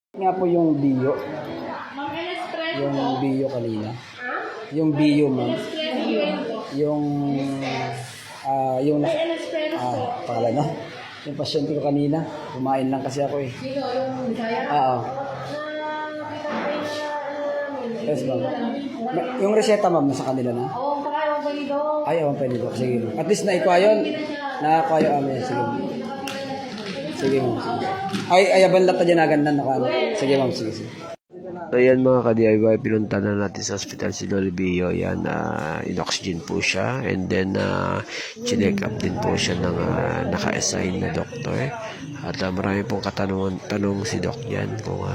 Nga po yung bio. Yung bio kanina. Yung bio, ma'am. Yung, yung, pangalan, no? Yung pasyente ko kanina. Kumain lang kasi ako eh. Sino? Yung Bisaya? Oo. Yes, ma'am. Yung reseta, ma'am, nasa kanila na? Oo, baka yung balido. Ay, ewan pwede ko. Sige. At least naikuha yun. Nakakuha yung amin. Sige. Sige, ma'am. Sige. Ay, ayaban lang pa dyan agad na. Sige, ma'am. Sige, sige. So yan mga ka-DIY, pinunta na natin sa hospital si Lolo Bio. Yan, in-oxygen po siya. And then, chinek up din po siya ng naka-assign na doktor. At marami pong tanong si Doc yan kung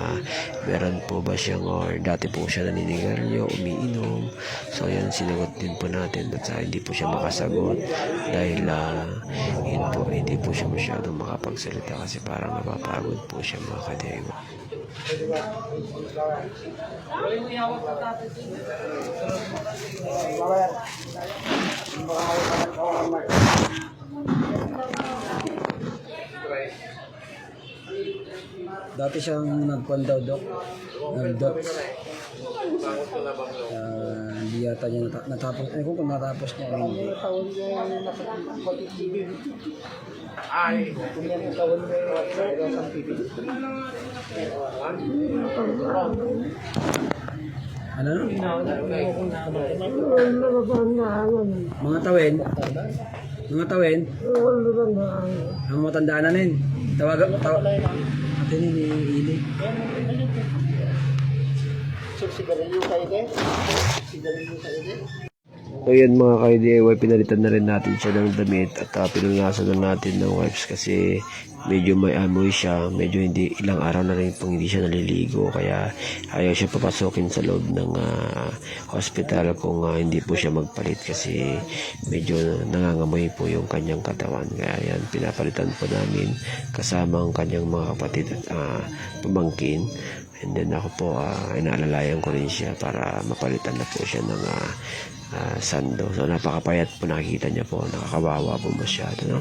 meron po ba siyang or dati po siya naninigarilyo, umiinom. So yan, sinagot din po natin at hindi po siya makasagot dahil hindi po siya masyadong makapagsalita kasi parang napapagod po siya mga ka-DIY. Dati siyang nagkuhan daw, Dok. Nag-docs. Hindi yata niya natapos. Ano kung natapos niya o hindi. Ano? Mga tawin? Mga tawin? Ang matandaan na rin. Tawagan. Ate ni Ili. So yan mga ka-DIY, pinalitan na rin natin siya ng damit at pinunasan na natin ng wipes kasi medyo may amoy siya, medyo ilang araw na rin pong hindi siya naliligo kaya ayaw siya papasokin sa loob ng hospital kung hindi po siya magpalit kasi medyo nangangamoy po yung kanyang katawan. Kaya yan, pinapalitan po namin kasama ang kanyang mga kapatid at pamangkin. And then ako po, inaalalayan ko rin siya para mapalitan na po siya ng sando. So napakapayat po, nakikita niya po, nakakawawa po masyado, no?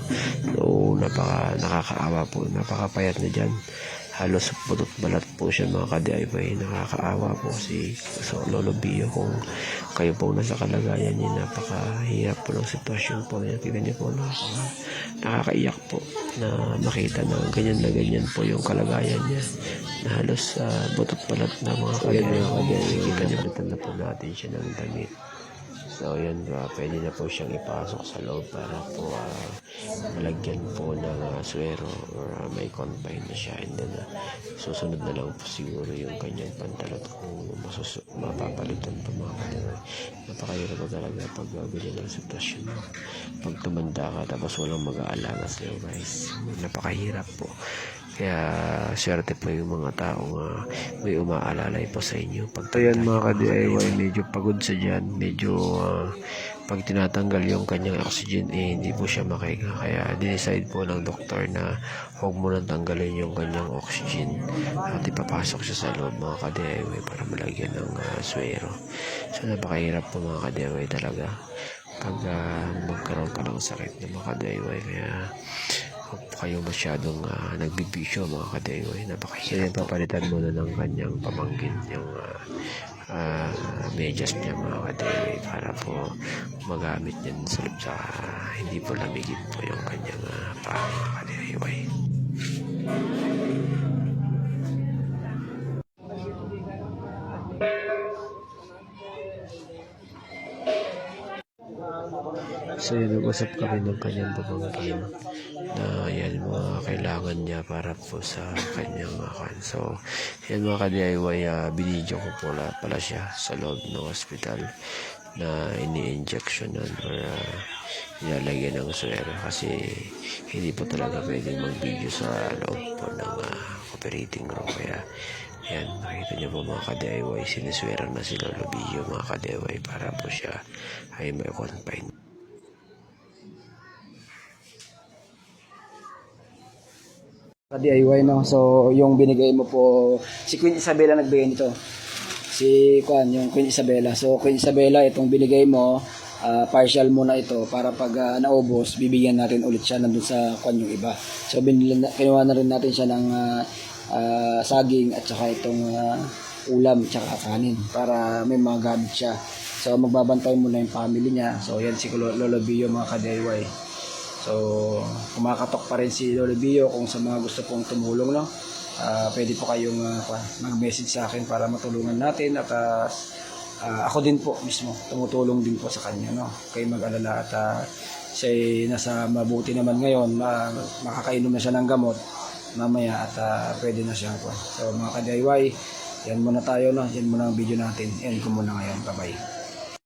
So nakakaawa po, napakapayat na dyan, halos putot balat po siya mga ka-DIY. Nakakaawa po si Lolo Bio. Kung kayo po nasa kalagayan niya, napakahirap po ng sitwasyon po niya. Kita niyo po, nakakaiyak po na makita na ganyan po yung kalagayan niya, na halos butot balat na mga ka-DIY. Kita niyo, palitan na po natin siya ng damit. So yan, pwede na po siyang ipasok sa loob para po malagyan po ng suero or may confine na siya. And then susunod na lang po siguro yung kanyang pantalot kung mapapalitan po mga kapatid. Napakahirap po talaga pag ganyan ang sitwasyon. Pag tumanda ka tapos walang mag-aalaga sa'yo, guys, napakahirap po. Kaya swerte po yung mga taong may umaalalay po sa inyo. Pag yan mga ka-DIY, medyo pagod sa dyan, medyo pag tinatanggal yung kanyang oxygen, hindi po siya makahinga. Kaya dinecide po ng doktor na huwag mo nang tanggalin yung kanyang oxygen at ipapasok siya sa loob mga ka-DIY para malagyan ng suero. So napakahirap po mga ka-DIY talaga pag magkaroon ka ng sakit ng mga ka-DIY. Kaya huwag po kayo masyadong nagbibisyo mga ka-DIY. Napakahirap. Papalitan muna ng kanyang pamangkin yung medyas niya mga ka-DIY para po magamit niya sa loob sa hindi po lamigin po yung kanyang paa mga ka-DIY. So yun, nag-usap kami ng kanyang pamangkin na yan mga kailangan niya para po sa kanyang akan. So yan mga ka-DIY, binidyo ko po pala siya sa loob ng hospital na ini-injectionan or nilalagyan ng suero kasi hindi po talaga pwedeng mag-video sa loob po ng operating room. Kaya yan, nakita niyo po mga ka-DIY, siniswera na si Lolo Bio mga ka-DIY para po siya ay may confine. DIY, no? So, yung binigay mo po, si Queen Isabella nagbigay nito. Si yung Queen Isabella. So, Queen Isabella, itong binigay mo, partial muna ito para pag naubos, bibigyan natin ulit siya nandun sa yung iba. So, kinuha na rin natin siya ng saging at saka itong ulam tsaka kanin para may mga gamit siya. So magbabantay muna yung family niya. So yan si Lolo Bio mga ka-DIY. So kumakatok pa rin si Lolo Bio kung sa mga gusto pong tumulong, no. Pwede po kayong mag-message sa akin para matulungan natin at ako din po mismo tumutulong din po sa kanya, no. Kayo mag-alala at siya nasa mabuti naman ngayon, makakainom na siya ng gamot mamaya at pwede na siya po. So mga ka-DIY, yan muna tayo, no. Yan muna ang video natin. End ko muna ngayon. Bye-bye.